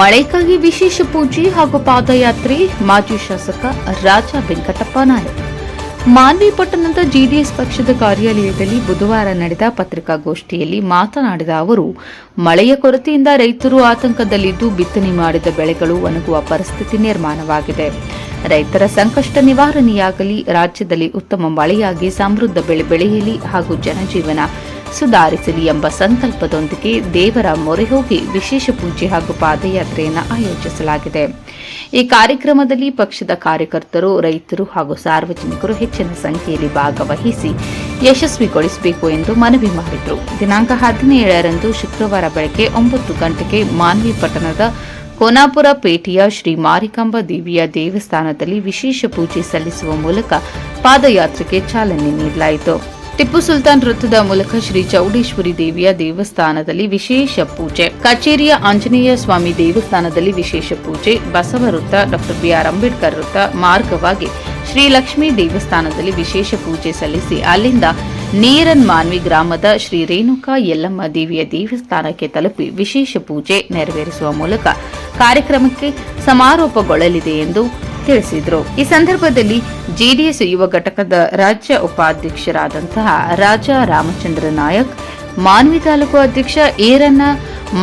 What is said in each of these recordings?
ಮಳೆಗಾಗಿ ವಿಶೇಷ ಪೂಜೆ ಹಾಗೂ ಪಾದಯಾತ್ರೆ ಮಾಜಿ ಶಾಸಕ ರಾಜ ವೆಂಕಟಪ್ಪ ನಾಯಕ್. ಮಾನ್ವಿ ಪಟ್ಟಣದ ಜೆಡಿಎಸ್ ಪಕ್ಷದ ಕಾರ್ಯಾಲಯದಲ್ಲಿ ಬುಧವಾರ ನಡೆದ ಪತ್ರಿಕಾಗೋಷ್ಠಿಯಲ್ಲಿ ಮಾತನಾಡಿದ ಅವರು, ಮಳೆಯ ಕೊರತೆಯಿಂದ ರೈತರು ಆತಂಕದಲ್ಲಿದ್ದು ಬಿತ್ತನೆ ಮಾಡಿದ ಬೆಳೆಗಳು ಒಣಗುವ ಪರಿಸ್ಥಿತಿ ನಿರ್ಮಾಣವಾಗಿದೆ. ರೈತರ ಸಂಕಷ್ಟ ನಿವಾರಣೆಯಾಗಲಿ, ರಾಜ್ಯದಲ್ಲಿ ಉತ್ತಮ ಮಳೆಯಾಗಿ ಸಮೃದ್ಧ ಬೆಳೆ ಬೆಳೆಯಲಿ ಹಾಗೂ ಜನಜೀವನ ಸುಧಾರಿಸಲಿ ಎಂಬ ಸಂಕಲ್ಪದೊಂದಿಗೆ ದೇವರ ಮೊರೆ ಹೋಗಿ ವಿಶೇಷ ಪೂಜೆ ಹಾಗೂ ಪಾದಯಾತ್ರೆಯನ್ನು ಆಯೋಜಿಸಲಾಗಿದೆ. ಈ ಕಾರ್ಯಕ್ರಮದಲ್ಲಿ ಪಕ್ಷದ ಕಾರ್ಯಕರ್ತರು, ರೈತರು ಹಾಗೂ ಸಾರ್ವಜನಿಕರು ಹೆಚ್ಚಿನ ಸಂಖ್ಯೆಯಲ್ಲಿ ಭಾಗವಹಿಸಿ ಯಶಸ್ವಿಗೊಳಿಸಬೇಕು ಎಂದು ಮನವಿ ಮಾಡಿದರು. ದಿನಾಂಕ 17ರಂದು ಶುಕ್ರವಾರ ಬೆಳಗ್ಗೆ 9 ಗಂಟೆಗೆ ಮಾನ್ವಿ ಪಟ್ಟಣದ ಕೋನಾಪುರ ಪೇಟೆಯ ಶ್ರೀ ಮಾರಿಕಾಂಬಾ ದೇವಿಯ ದೇವಸ್ಥಾನದಲ್ಲಿ ವಿಶೇಷ ಪೂಜೆ ಸಲ್ಲಿಸುವ ಮೂಲಕ ಪಾದಯಾತ್ರೆಗೆ ಚಾಲನೆ ನೀಡಲಾಯಿತು. ಟಿಪ್ಪು ಸುಲ್ತಾನ್ ವೃತ್ತದ ಮೂಲಕ ಶ್ರೀ ಚೌಡೇಶ್ವರಿ ದೇವಿಯ ದೇವಸ್ಥಾನದಲ್ಲಿ ವಿಶೇಷ ಪೂಜೆ, ಕಚೇರಿಯ ಆಂಜನೇಯ ಸ್ವಾಮಿ ದೇವಸ್ಥಾನದಲ್ಲಿ ವಿಶೇಷ ಪೂಜೆ, ಬಸವ ವೃತ್ತ, ಡಾ ಬಿಆರ್ ಅಂಬೇಡ್ಕರ್ ವೃತ್ತ ಮಾರ್ಗವಾಗಿ ಶ್ರೀ ಲಕ್ಷ್ಮೀ ದೇವಸ್ಥಾನದಲ್ಲಿ ವಿಶೇಷ ಪೂಜೆ ಸಲ್ಲಿಸಿ ಅಲ್ಲಿಂದ ನೇರನ್ ಮಾನ್ವಿ ಗ್ರಾಮದ ಶ್ರೀ ರೇಣುಕಾ ಯಲ್ಲಮ್ಮ ದೇವಿಯ ದೇವಸ್ಥಾನಕ್ಕೆ ತಲುಪಿ ವಿಶೇಷ ಪೂಜೆ ನೆರವೇರಿಸುವ ಮೂಲಕ ಕಾರ್ಯಕ್ರಮಕ್ಕೆ ಸಮಾರೋಪಗೊಳ್ಳಲಿದೆ ಎಂದು ತಿಳಿಸಿದರು. ಈ ಸಂದರ್ಭದಲ್ಲಿ ಜೆಡಿಎಸ್ ಯುವ ಘಟಕದ ರಾಜ್ಯ ಉಪಾಧ್ಯಕ್ಷರಾದಂತಹ ರಾಜಾ ರಾಮಚಂದ್ರ ನಾಯಕ್, ಮಾನ್ವಿ ತಾಲೂಕು ಅಧ್ಯಕ್ಷ ಈರಣ್ಣ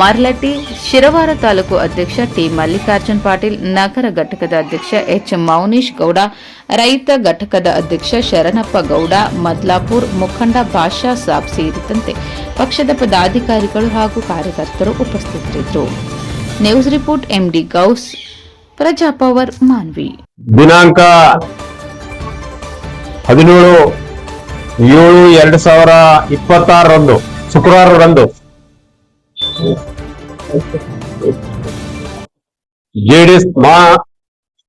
ಮರ್ಲಟಿ, ಶಿರವಾರ ತಾಲೂಕು ಅಧ್ಯಕ್ಷ ಟಿ ಮಲ್ಲಿಕಾರ್ಜುನ್ ಪಾಟೀಲ್, ನಗರ ಘಟಕದ ಅಧ್ಯಕ್ಷ ಎಚ್ ಮೌನೇಶ್ ಗೌಡ, ರೈತ ಘಟಕದ ಅಧ್ಯಕ್ಷ ಶರಣಪ್ಪ ಗೌಡ, ಮದ್ಲಾಪುರ್ ಮುಖಂಡ ಬಾಷಾ ಸಾಬ್ ಸೇರಿದಂತೆ ಪಕ್ಷದ ಪದಾಧಿಕಾರಿಗಳು ಹಾಗೂ ಕಾರ್ಯಕರ್ತರು ಉಪಸ್ಥಿತರಿದ್ದರು. News report MD Gaus, Praja Power, Manvi. ದಿನಾಂಕ 17/7/2026 ಶುಕ್ರವಾರದಂದು ಜೆಡಿಎಸ್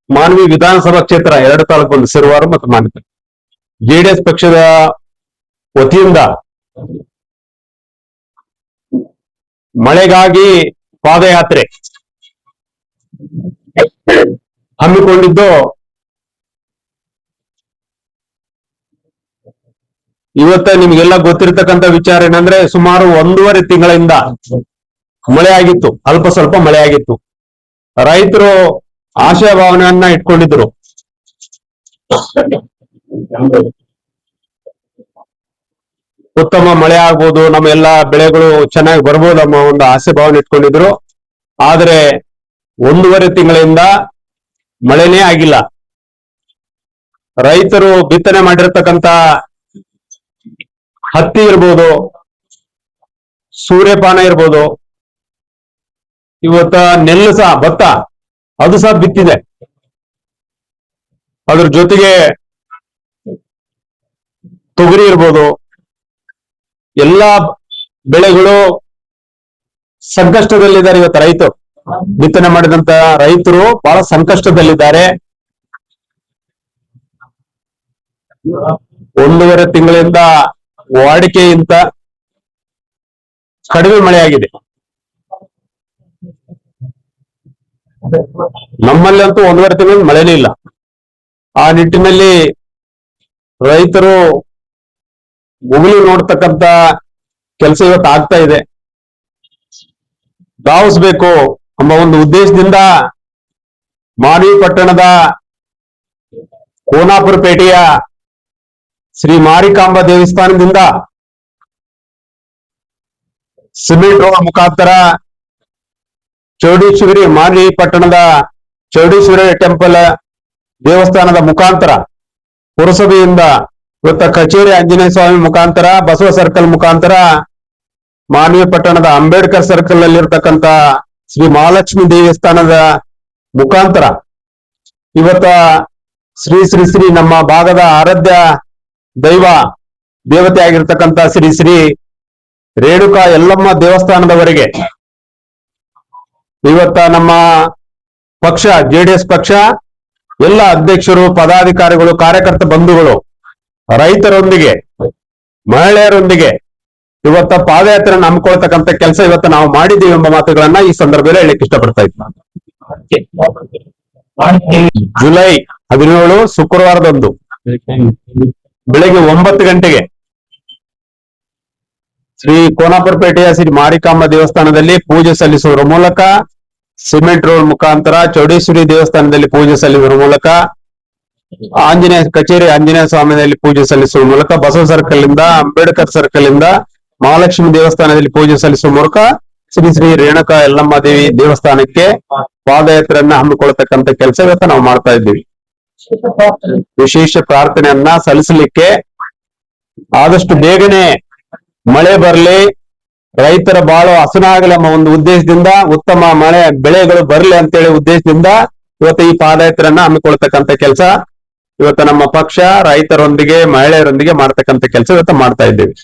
ಮಾನ್ವಿ ವಿಧಾನಸಭಾ ಕ್ಷೇತ್ರ 2 ತಾಲೂಕು ಸಿರುವಾರ ಮತ್ತು ಮಾನ್ವಿ ಜೆಡಿಎಸ್ ಪಕ್ಷದ ವತಿಯಿಂದ ಮಳೆಗಾಗಿ ಪಾದಯಾತ್ರೆ ಹಮ್ಮಿಕೊಂಡಿದ್ದು, ಇವತ್ತ ನಿಮ್ಗೆಲ್ಲ ಗೊತ್ತಿರತಕ್ಕಂತ ವಿಚಾರ ಏನಂದ್ರೆ, ಸುಮಾರು 1.5 ತಿಂಗಳಿಂದ ಮಳೆ ಆಗಿತ್ತು, ಅಲ್ಪ ಸ್ವಲ್ಪ ಮಳೆ ಆಗಿತ್ತು. ರೈತರು ಆಶಾಭಾವನೆಯನ್ನ ಇಟ್ಕೊಂಡಿದ್ರು. ಉತ್ತಮ ಮಳೆ ಆಗ್ಬೋದು, ನಮ್ಮ ಎಲ್ಲಾ ಬೆಳೆಗಳು ಚೆನ್ನಾಗಿ ಬರ್ಬೋದು ಅನ್ನೋ ಒಂದು ಆಸೆ ಭಾವನೆ ಇಟ್ಕೊಂಡಿದ್ರು. ಆದ್ರೆ 1.5 ತಿಂಗಳಿಂದ ಮಳೆನೇ ಆಗಿಲ್ಲ. ರೈತರು ಬಿತ್ತನೆ ಮಾಡಿರ್ತಕ್ಕಂತ ಹತ್ತಿ ಇರ್ಬೋದು, ಸೂರ್ಯಪಾನ ಇರ್ಬೋದು, ಇವತ್ತ ನೆಲ್ಲು ಸಹ, ಭತ್ತ ಅದು ಸಹ ಬಿತ್ತಿದೆ. ಅದ್ರ ಜೊತೆಗೆ ತೊಗರಿ ಇರ್ಬೋದು, ಎಲ್ಲಾ ಬೆಳೆಗಳು ಸಂಕಷ್ಟದಲ್ಲಿದ್ದಾರೆ. ಇವತ್ತು ರೈತರು ಬಿತ್ತನೆ ಮಾಡಿದಂತ ರೈತರು ಬಹಳ ಸಂಕಷ್ಟದಲ್ಲಿದ್ದಾರೆ. 1.5 ತಿಂಗಳಿಂದ ವಾಡಿಕೆಗಿಂತ ಕಡಿಮೆ ಮಳೆಯಾಗಿದೆ. ನಮ್ಮಲ್ಲಂತೂ 1.5 ತಿಂಗಳಿಂದ ಮಳೆನೇ ಇಲ್ಲ. ಆ ನಿಟ್ಟಿನಲ್ಲಿ ರೈತರು ಮುಗಿಲು ನೋಡ್ತಕ್ಕಂತ ಕೆಲಸ ಇವತ್ತು ಆಗ್ತಾ ಇದೆ. ಧಾವಿಸ್ಬೇಕು ಎಂಬ ಒಂದು ಉದ್ದೇಶದಿಂದ ಮಾನ್ವಿ ಪಟ್ಟಣದ ಕೋನಾಪುರ ಪೇಟೆಯ ಶ್ರೀ ಮಾರಿಕಾಂಬಾ ದೇವಸ್ಥಾನದಿಂದ ಸಿಮೆಂಟ್ ರೋಡ್ ಮುಖಾಂತರ ಚೌಡೇಶ್ವರಿ, ಮಾನ್ವಿ ಪಟ್ಟಣದ ಚೌಡೇಶ್ವರಿ ಟೆಂಪಲ್ ದೇವಸ್ಥಾನದ ಮುಖಾಂತರ, ಪುರಸಭೆಯಿಂದ ಇವತ್ತ ಕಚೇರಿ ಆಂಜನೇಯ ಸ್ವಾಮಿ ಮುಖಾಂತರ, ಬಸವ ಸರ್ಕಲ್ ಮುಖಾಂತರ, ಮಾನ್ವಿ ಪಟ್ಟಣದ ಅಂಬೇಡ್ಕರ್ ಸರ್ಕಲ್ ನಲ್ಲಿರ್ತಕ್ಕಂಥ ಶ್ರೀ ಮಹಾಲಕ್ಷ್ಮಿ ದೇವಸ್ಥಾನದ ಮುಖಾಂತರ ಇವತ್ತ ಶ್ರೀ ಶ್ರೀ ಶ್ರೀ ನಮ್ಮ ಭಾಗದ ಆರಾಧ್ಯ ದೈವ ದೇವತೆ ಆಗಿರ್ತಕ್ಕಂಥ ಶ್ರೀ ಶ್ರೀ ರೇಣುಕಾ ಯಲ್ಲಮ್ಮ ದೇವಸ್ಥಾನದವರೆಗೆ ಇವತ್ತ ನಮ್ಮ ಪಕ್ಷ ಜೆಡಿಎಸ್ ಪಕ್ಷ ಎಲ್ಲ ಅಧ್ಯಕ್ಷರು, ಪದಾಧಿಕಾರಿಗಳು, ಕಾರ್ಯಕರ್ತ ಬಂಧುಗಳು, ರೈತರೊಂದಿಗೆ, ಮಹಿಳೆಯರೊಂದಿಗೆ ಇವತ್ತ ಪಾದಯಾತ್ರೆ ಹಮ್ಮಿಕೊಳ್ತಕ್ಕಂಥ ಕೆಲಸ ಇವತ್ತು ನಾವು ಮಾಡಿದ್ದೀವಿ ಎಂಬ ಮಾತುಗಳನ್ನ ಈ ಸಂದರ್ಭದಲ್ಲಿ ಹೇಳಲಿಕ್ಕೆ ಇಷ್ಟಪಡ್ತಾ ಇದ್ದೀನಿ. ಜುಲೈ 17 ಶುಕ್ರವಾರದಂದು ಬೆಳಗ್ಗೆ 9 ಗಂಟೆಗೆ ಶ್ರೀ ಕೋನಾಪುರ ಪೇಟೆಯ ಶ್ರೀ ಮಾರಿಕಾಂಬಾ ದೇವಸ್ಥಾನದಲ್ಲಿ ಪೂಜೆ ಸಲ್ಲಿಸುವುದರ ಮೂಲಕ ಸಿಮೆಂಟ್ ರೋಡ್ ಮುಖಾಂತರ ಚೌಡೇಶ್ವರಿ ದೇವಸ್ಥಾನದಲ್ಲಿ ಪೂಜೆ ಸಲ್ಲಿಸುವ ಮೂಲಕ, ಆಂಜನೇಯ ಕಚೇರಿ ಆಂಜನೇಯ ಸ್ವಾಮಿಯಲ್ಲಿ ಪೂಜೆ ಸಲ್ಲಿಸುವ ಮೂಲಕ, ಬಸವ ಸರ್ಕಲ್ ಇಂದ ಅಂಬೇಡ್ಕರ್ ಸರ್ಕಲ್ ಇಂದ ಮಹಾಲಕ್ಷ್ಮಿ ದೇವಸ್ಥಾನದಲ್ಲಿ ಪೂಜೆ ಸಲ್ಲಿಸುವ ಮೂಲಕ ಶ್ರೀ ಶ್ರೀ ರೇಣುಕಾ ಯಲ್ಲಮ್ಮ ದೇವಿ ದೇವಸ್ಥಾನಕ್ಕೆ ಪಾದಯಾತ್ರೆಯನ್ನ ಹಮ್ಮಿಕೊಳ್ತಕ್ಕಂಥ ಕೆಲಸ ಇವತ್ತು ನಾವು ಮಾಡ್ತಾ ಇದ್ದೀವಿ. ವಿಶೇಷ ಪ್ರಾರ್ಥನೆಯನ್ನ ಸಲ್ಲಿಸಲಿಕ್ಕೆ ಆದಷ್ಟು ಬೇಗನೆ ಮಳೆ ಬರಲಿ, ರೈತರ ಬಾಳು ಹಸನಾಗಲಿ ಎಂಬ ಒಂದು ಉದ್ದೇಶದಿಂದ, ಉತ್ತಮ ಮಳೆ ಬೆಳೆಗಳು ಬರಲಿ ಅಂತೇಳಿ ಉದ್ದೇಶದಿಂದ ಇವತ್ತು ಈ ಪಾದಯಾತ್ರೆಯನ್ನ ಹಮ್ಮಿಕೊಳ್ತಕ್ಕಂಥ ಕೆಲಸ ಇವತ್ತು ನಮ್ಮ ಪಕ್ಷ ರೈತರೊಂದಿಗೆ ಮಹಿಳೆಯರೊಂದಿಗೆ ಮಾಡ್ತಕ್ಕಂಥ ಕೆಲಸ ಇವತ್ತು ಮಾಡ್ತಾ ಇದ್ದೀವಿ.